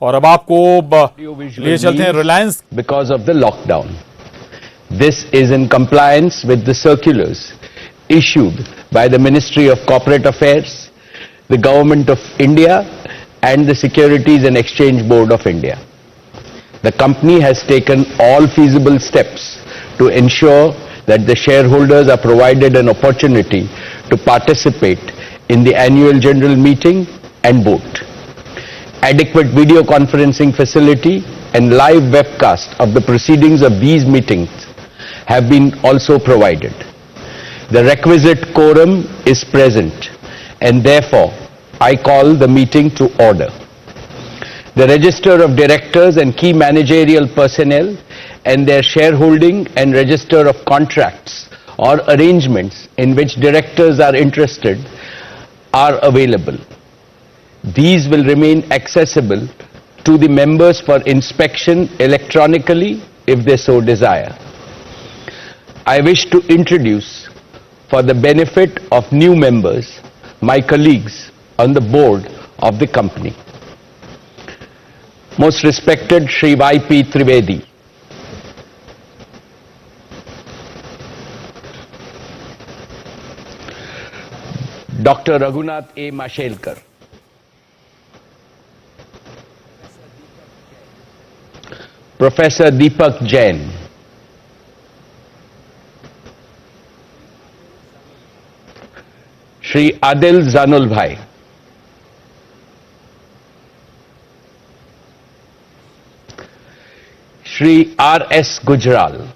और अब आपको ले चलते हैं Reliance. Because of the lockdown. This is in compliance with the circulars issued by the Ministry of Corporate Affairs, the Government of India and the Securities and Exchange Board of India. The company has taken all feasible steps to ensure that the shareholders are provided an opportunity to participate in the annual general meeting and vote. Adequate video conferencing facility and live webcast of the proceedings of these meetings have been also provided. The requisite quorum is present and therefore I call the meeting to order. The register of directors and key managerial personnel and their shareholding and register of contracts or arrangements in which directors are interested are available. These will remain accessible to the members for inspection electronically if they so desire. I wish to introduce, for the benefit of new members, my colleagues on the board of the company. Most respected Shri Y.P. Trivedi, Dr. Raghunath A. Mashelkar, Professor Deepak Jain, Shri Adil Zanul Bhai, Shri R.S. Gujral,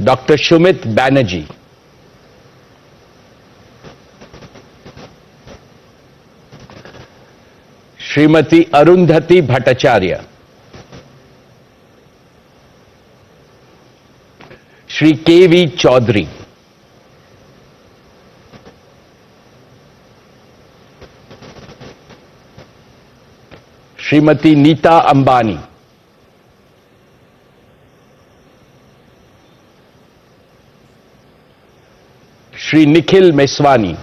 Dr. Shumit Banerjee, Srimati Arundhati Bhattacharya, Shri K.V. Chaudhary, Srimati Neeta Ambani, Shri Nikhil Meswani,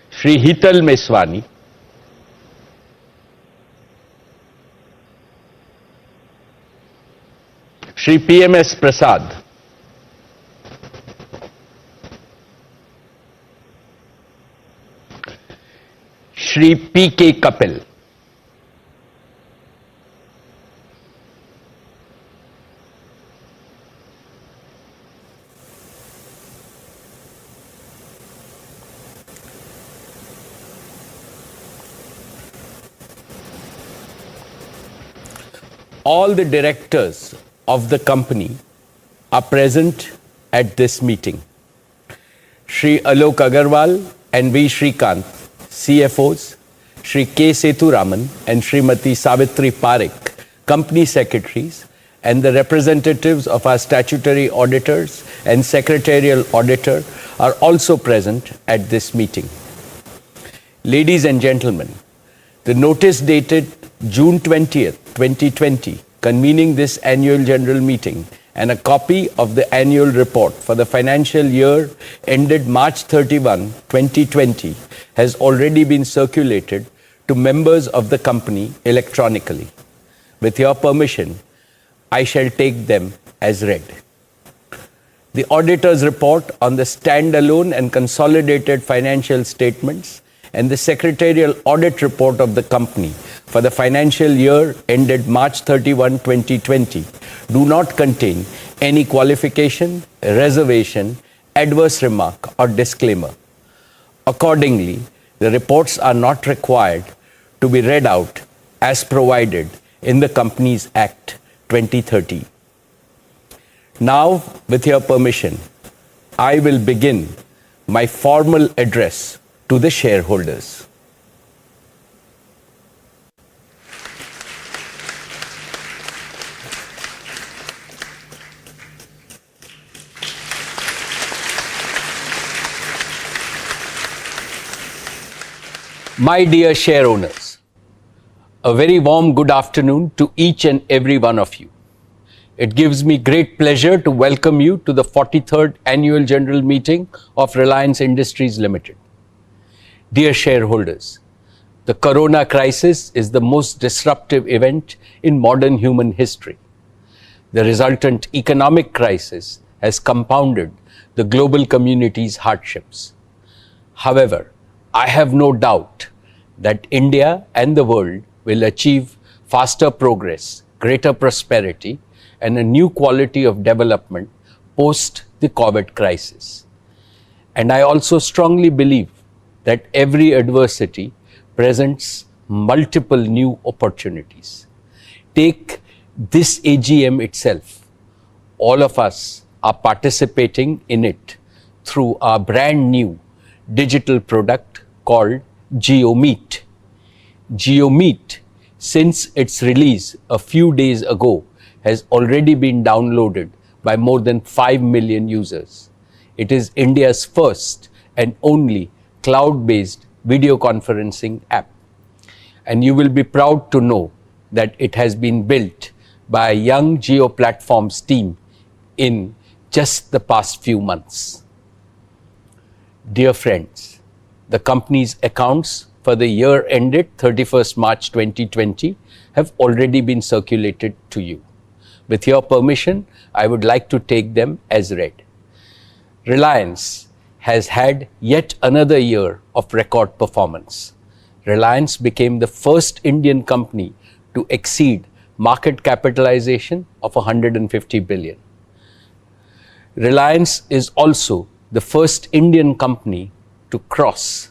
Shri Hital Meswani, Shri P.M.S. Prasad, Shri P.K. Kapil, all the directors of the company are present at this meeting. Shri Alok Agarwal and V. Shrikant, CFOs, Shri K. Sethuraman and Srimati Savitri Parekh, company secretaries, and the representatives of our statutory auditors and secretarial auditor are also present at this meeting. Ladies and gentlemen, the notice dated June 20th, 2020, convening this annual general meeting and a copy of the annual report for the financial year ended March 31, 2020 has already been circulated to members of the company electronically. With your permission, I shall take them as read. The auditor's report on the standalone and consolidated financial statements and the secretarial audit report of the company for the financial year ended March 31, 2020 do not contain any qualification, reservation, adverse remark or disclaimer. Accordingly, the reports are not required to be read out as provided in the Companies Act 2013. Now, with your permission, I will begin my formal address to the shareholders. My dear share owners, a very warm good afternoon to each and every one of you. it gives me great pleasure to welcome you to the 43rd Annual General Meeting of Reliance Industries Limited. Dear shareholders, the Corona crisis is the most disruptive event in modern human history. The resultant economic crisis has compounded the global community's hardships. However, I have no doubt that India and the world will achieve faster progress, greater prosperity, and a new quality of development post the COVID crisis. And I also strongly believe that every adversity presents multiple new opportunities. Take this AGM itself. All of us are participating in it through our brand new digital product called JioMeet. JioMeet, since its release a few days ago, has already been downloaded by more than 5 million users. It is India's first and only cloud-based video conferencing app. And you will be proud to know that it has been built by a young Jio Platforms team in just the past few months. Dear friends, the company's accounts for the year ended 31st March 2020 have already been circulated to you. With your permission, I would like to take them as read. Reliance has had yet another year of record performance. Reliance became the first Indian company to exceed market capitalization of 150 billion. Reliance is also the first Indian company to cross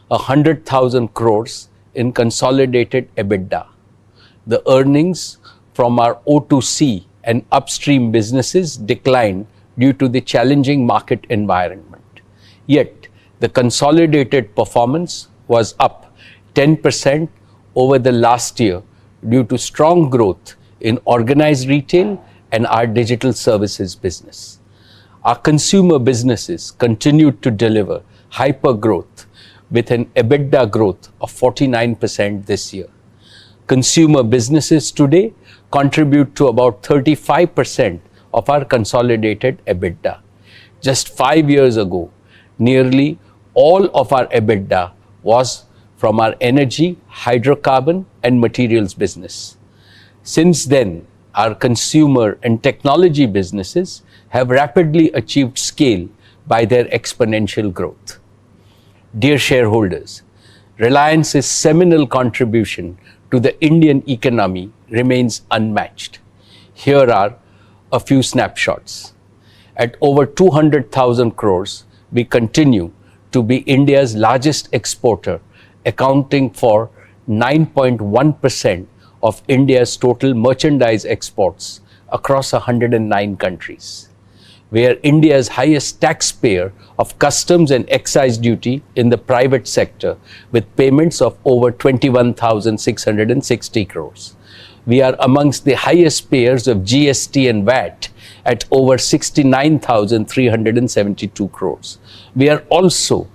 100,000 crores in consolidated EBITDA. The earnings from our O2C and upstream businesses declined due to the challenging market environment. Yet, the consolidated performance was up 10% over the last year due to strong growth in organized retail and our digital services business. Our consumer businesses continued to deliver hyper growth with an EBITDA growth of 49% this year. Consumer businesses today contribute to about 35% of our consolidated EBITDA. Just 5 years ago, nearly all of our EBITDA was from our energy, hydrocarbon, and materials business. Since then, our consumer and technology businesses have rapidly achieved scale by their exponential growth. Dear shareholders, Reliance's seminal contribution to the Indian economy remains unmatched. Here are a few snapshots. At over 200,000 crores, we continue to be India's largest exporter, accounting for 9.1% of India's total merchandise exports across 109 countries. We are India's highest taxpayer of customs and excise duty in the private sector, with payments of over 21,660 crores. We are amongst the highest payers of GST and VAT at over 69,372 crores. We are also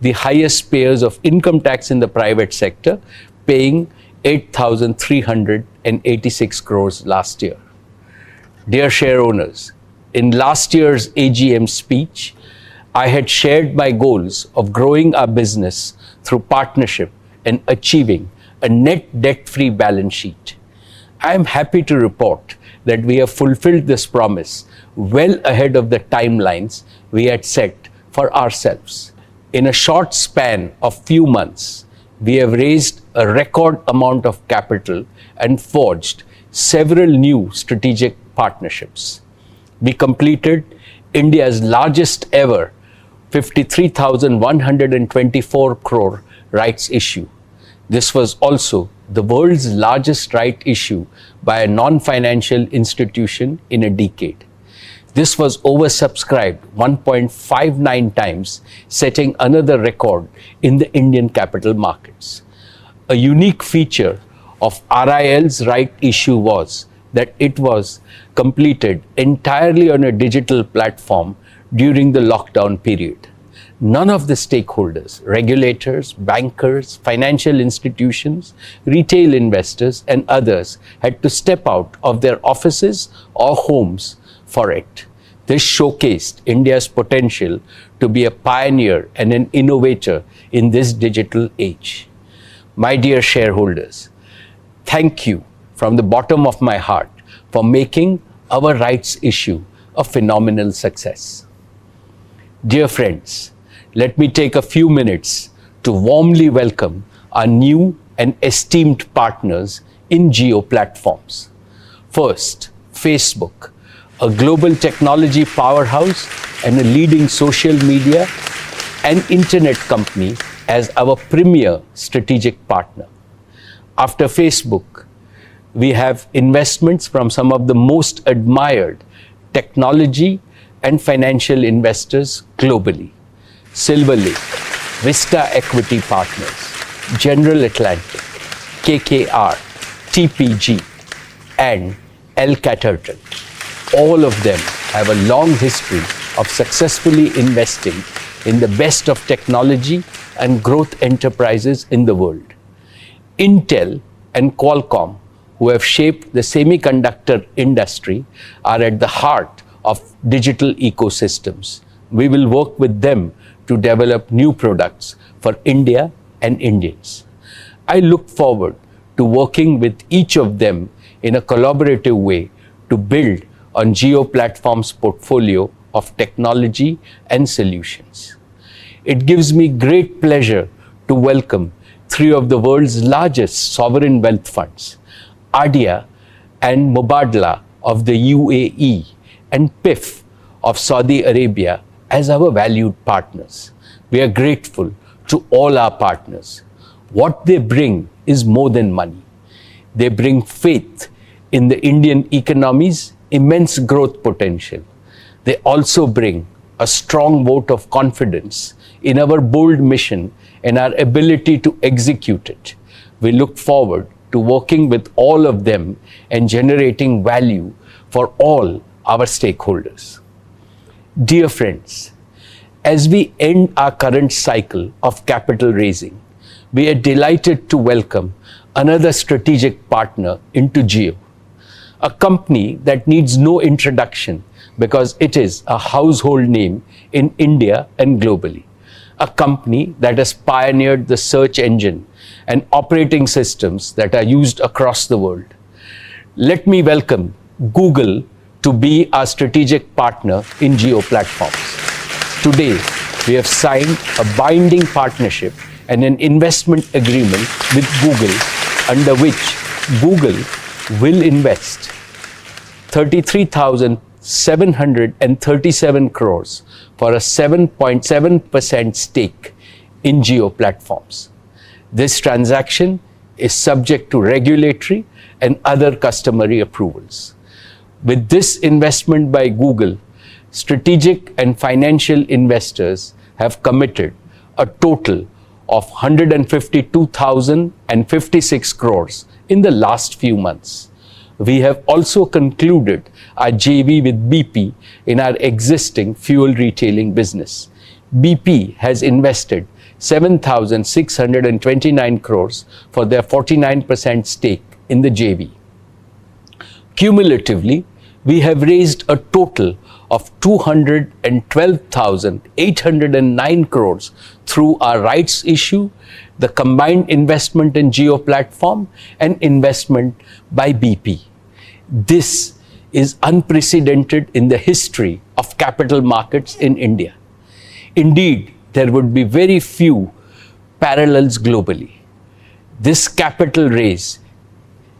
the highest payers of income tax in the private sector, paying 8,386 crores last year. Dear share owners, in last year's AGM speech, I had shared my goals of growing our business through partnership and achieving a net debt-free balance sheet. I am happy to report that we have fulfilled this promise well ahead of the timelines we had set for ourselves. In a short span of few months, we have raised a record amount of capital and forged several new strategic partnerships. We completed India's largest ever 53,124 crore rights issue. This was also the world's largest right issue by a non-financial institution in a decade. This was oversubscribed 1.59 times, setting another record in the Indian capital markets. A unique feature of RIL's right issue was that it was completed entirely on a digital platform during the lockdown period. none of the stakeholders, regulators, bankers, financial institutions, retail investors, and others had to step out of their offices or homes for it. This showcased India's potential to be a pioneer and an innovator in this digital age. My dear shareholders, thank you from the bottom of my heart for making our rights issue a phenomenal success. Dear friends, let me take a few minutes to warmly welcome our new and esteemed partners in Jio Platforms. First, Facebook, a global technology powerhouse and a leading social media and internet company as our premier strategic partner. After Facebook, we have investments from some of the most admired technology and financial investors globally. Silver Lake, Vista Equity Partners, General Atlantic, KKR, TPG, and El Caterton. All of them have a long history of successfully investing in the best of technology and growth enterprises in the world. Intel and Qualcomm, who have shaped the semiconductor industry, are at the heart of digital ecosystems. We will work with them to develop new products for India and Indians. I look forward to working with each of them in a collaborative way to build on Jio Platforms' portfolio of technology and solutions. It gives me great pleasure to welcome three of the world's largest sovereign wealth funds, ADIA and Mubadala of the UAE and PIF of Saudi Arabia, as our valued partners. We are grateful to all our partners. What they bring is more than money. They bring faith in the Indian economy's immense growth potential. They also bring a strong vote of confidence in our bold mission and our ability to execute it. We look forward to working with all of them and generating value for all our stakeholders. Dear friends, as we end our current cycle of capital raising, we are delighted to welcome another strategic partner into Jio, a company that needs no introduction because it is a household name in India and globally, a company that has pioneered the search engine and operating systems that are used across the world. Let me welcome Google to be our strategic partner in Jio Platforms. Today, we have signed a binding partnership and an investment agreement with Google, under which Google will invest 33,737 crores for a 7.7% stake in Jio Platforms. This transaction is subject to regulatory and other customary approvals. With this investment by Google, strategic and financial investors have committed a total of 152,056 crores in the last few months. We have also concluded our JV with BP in our existing fuel retailing business. BP has invested 7,629 crores for their 49% stake in the JV. Cumulatively, we have raised a total of 212,809 crores through our rights issue, the combined investment in Jio Platform, and investment by BP. This is unprecedented in the history of capital markets in India. Indeed, there would be very few parallels globally. This capital raise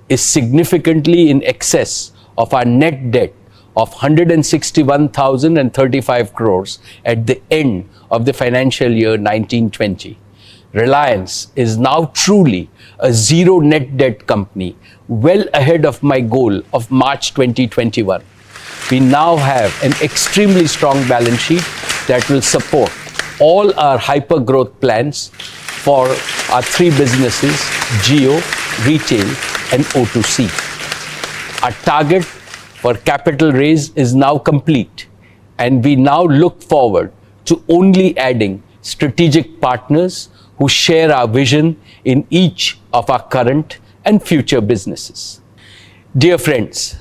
is significantly in excess of our net debt of 161,035 crores at the end of the financial year 1920. Reliance is now truly a zero net debt company, well ahead of my goal of March 2021. We now have an extremely strong balance sheet that will support all our hyper growth plans for our three businesses, Jio, Retail, and O2C. Our target for capital raise is now complete, and we now look forward to only adding strategic partners who share our vision in each of our current and future businesses. Dear friends,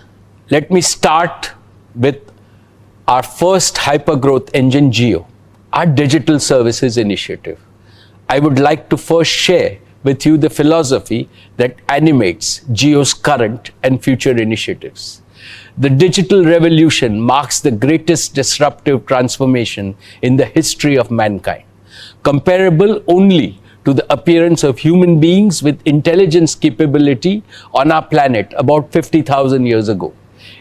let me start with our first hypergrowth engine, Jio, our digital services initiative. I would like to first share with you the philosophy that animates Jio's current and future initiatives. The digital revolution marks the greatest disruptive transformation in the history of mankind, comparable only to the appearance of human beings with intelligence capability on our planet about 50,000 years ago.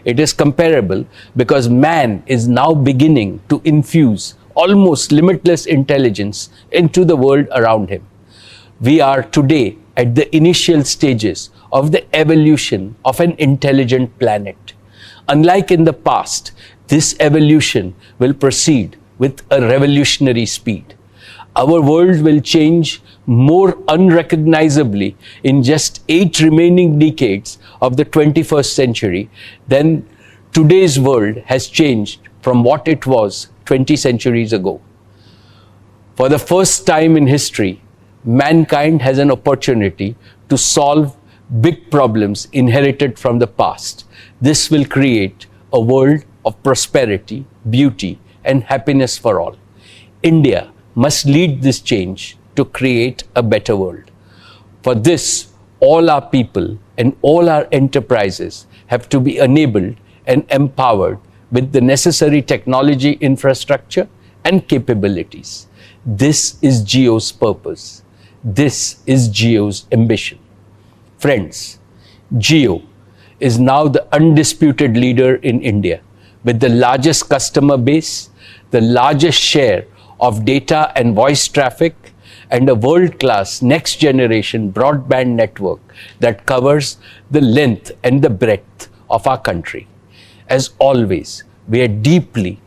It is comparable because man is now beginning to infuse almost limitless intelligence into the world around him. We are today at the initial stages of the evolution of an intelligent planet. Unlike in the past, this evolution will proceed with a revolutionary speed. Our world will change more unrecognizably in just 8 remaining decades of the 21st century than today's world has changed from what it was 20 centuries ago. For the first time in history, mankind has an opportunity to solve big problems inherited from the past. This will create a world of prosperity, beauty, and happiness for all. India must lead this change to create a better world. For this, all our people and all our enterprises have to be enabled and empowered with the necessary technology infrastructure and capabilities. This is Jio's purpose. This is Jio's ambition. Friends, Jio is now the undisputed leader in India with the largest customer base, the largest share of data and voice traffic, and a world-class next-generation broadband network that covers the length and the breadth of our country. As always, we are deeply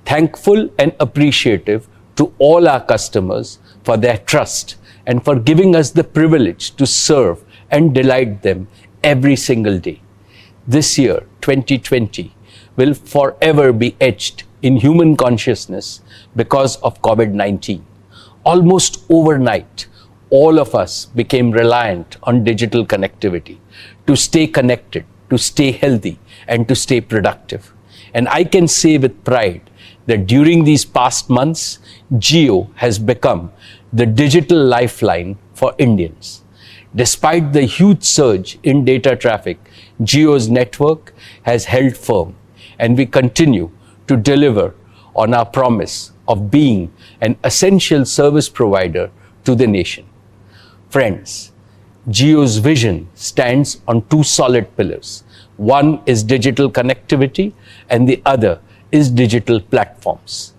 thankful and appreciative to all our customers for their trust and for giving us the privilege to serve and delight them every single day. This year, 2020, will forever be etched in human consciousness because of COVID-19. Almost overnight, all of us became reliant on digital connectivity to stay connected, to stay healthy, and to stay productive. And I can say with pride that during these past months, Jio has become the digital lifeline for Indians. Despite the huge surge in data traffic, Jio's network has held firm, and we continue to deliver on our promise of being an essential service provider to the nation. Friends, Jio's vision stands on 2 solid pillars. One is digital connectivity, and the other is digital platforms.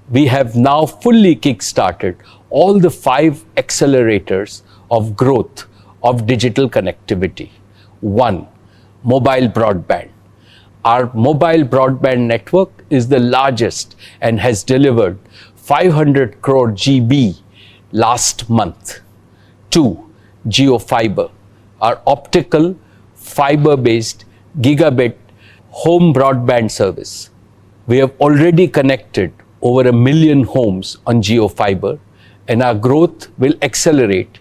We have now fully kick-started all the 5 accelerators of growth of digital connectivity. 1, mobile broadband. Our mobile broadband network is the largest and has delivered 500 crore GB last month. 2, Jio Fiber, our optical fiber-based gigabit home broadband service. We have already connected over 1 million homes on Jio Fiber, and our growth will accelerate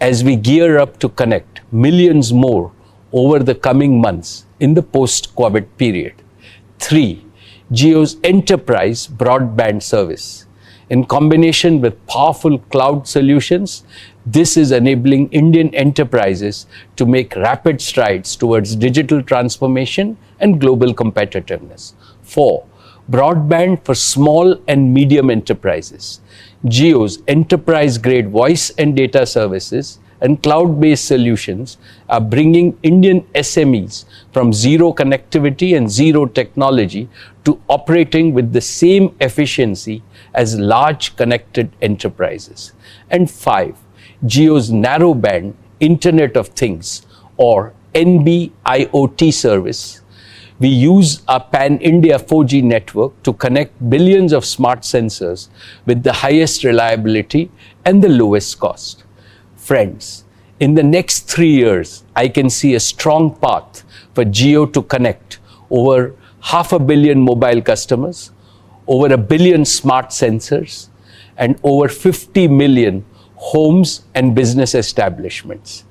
as we gear up to connect millions more over the coming months in the post-COVID period. 3, Jio's enterprise broadband service. In combination with powerful cloud solutions, this is enabling Indian enterprises to make rapid strides towards digital transformation and global competitiveness. 4, broadband for small and medium enterprises. Jio's enterprise-grade voice and data services and cloud-based solutions are bringing Indian SMEs from zero connectivity and zero technology to operating with the same efficiency as large connected enterprises. And 5, Jio's narrowband Internet of Things or NB-IoT service. We use our pan-India 4G network to connect billions of smart sensors with the highest reliability and the lowest cost. Friends, in the next 3 years, I can see a strong path for Jio to connect over 500 million mobile customers, over 1 billion smart sensors, and over 50 million homes and business establishments.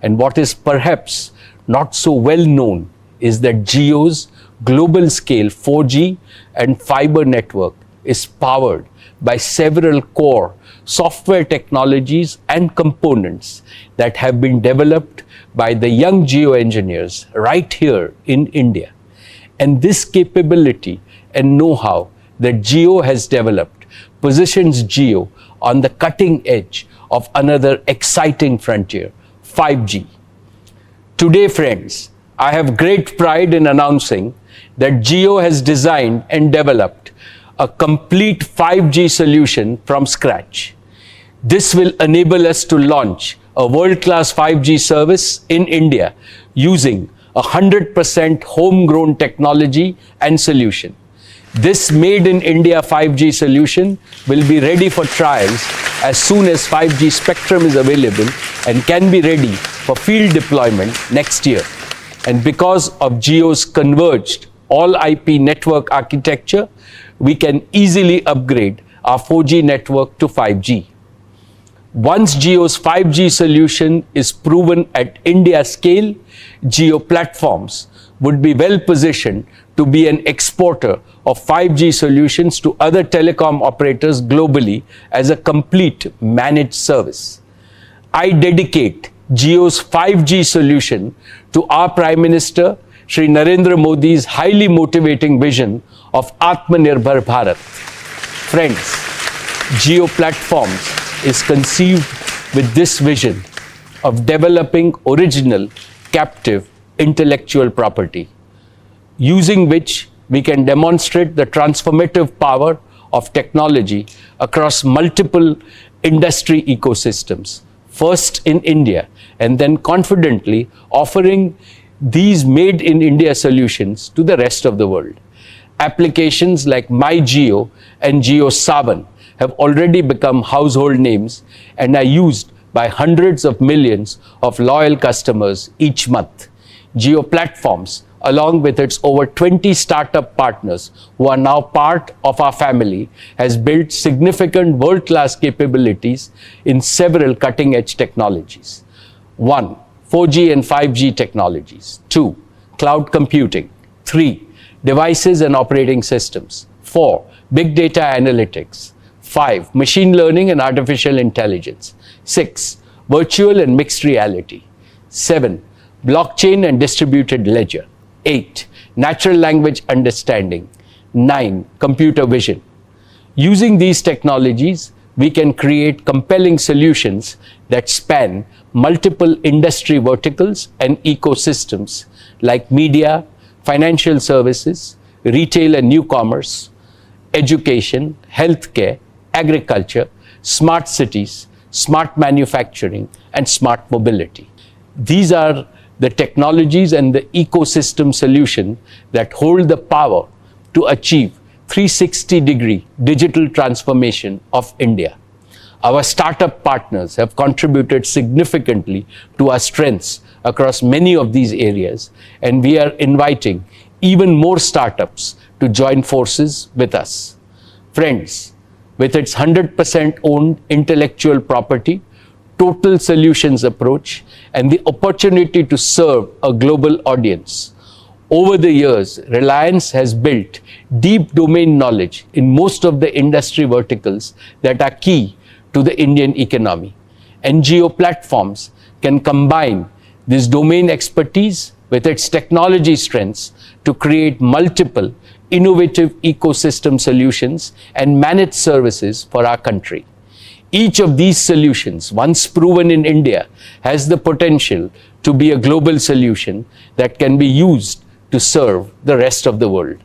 And what is perhaps not so well known is that Jio's global scale 4G and fiber network is powered by several core software technologies and components that have been developed by the young Jio engineers right here in India. And this capability and know-how that Jio has developed positions Jio on the cutting edge of another exciting frontier, 5G. Today, friends, I have great pride in announcing that Jio has designed and developed a complete 5G solution from scratch. This will enable us to launch a world-class 5G service in India using 100% homegrown technology and solution. This made in India 5G solution will be ready for trials as soon as 5G spectrum is available and can be ready for field deployment next year. And because of Jio's converged all IP network architecture, we can easily upgrade our 4G network to 5G. Once Jio's 5G solution is proven at India scale, Jio platforms would be well positioned to be an exporter of 5G solutions to other telecom operators globally as a complete managed service. I dedicate Jio's 5G solution to our Prime Minister, Shri Narendra Modi's highly motivating vision of Atmanirbhar Bharat. Friends, Jio Platforms is conceived with this vision of developing original, captive intellectual property, using which we can demonstrate the transformative power of technology across multiple industry ecosystems, first in India, and then confidently offering these made in India solutions to the rest of the world. Applications like MyJio and JioSavan have already become household names and are used by hundreds of millions of loyal customers each month. Jio Platforms, along with its over 20 startup partners who are now part of our family, has built significant world-class capabilities in several cutting-edge technologies. 1. 4G and 5G technologies. 2. Cloud computing. 3. Devices and operating systems. 4. Big data analytics. 5. Machine learning and artificial intelligence. 6. Virtual and mixed reality. 7. Blockchain and distributed ledger. 8. Natural language understanding. 9. Computer vision. Using these technologies, we can create compelling solutions that span multiple industry verticals and ecosystems like media, financial services, retail and new commerce, education, healthcare, agriculture, smart cities, smart manufacturing, and smart mobility. These are the technologies and the ecosystem solution that hold the power to achieve 360-degree digital transformation of India. Our startup partners have contributed significantly to our strengths across many of these areas, and we are inviting even more startups to join forces with us. Friends, with its 100% owned intellectual property, total solutions approach, and the opportunity to serve a global audience, over the years, Reliance has built deep domain knowledge in most of the industry verticals that are key to the Indian economy. And Jio Platforms can combine this domain expertise with its technology strengths to create multiple innovative ecosystem solutions and managed services for our country. Each of these solutions, once proven in India, has the potential to be a global solution that can be used to serve the rest of the world.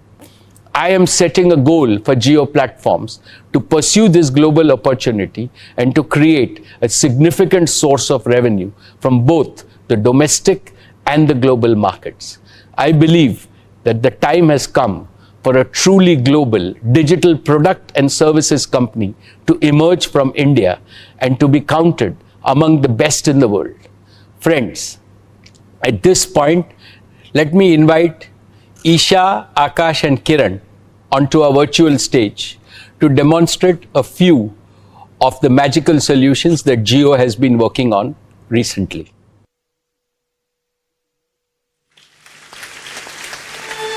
I am setting a goal for Jio Platforms to pursue this global opportunity and to create a significant source of revenue from both the domestic and the global markets. I believe that the time has come for a truly global digital product and services company to emerge from India and to be counted among the best in the world. Friends, at this point, let me invite Isha, Akash and Kiran onto our virtual stage to demonstrate a few of the magical solutions that Jio has been working on recently.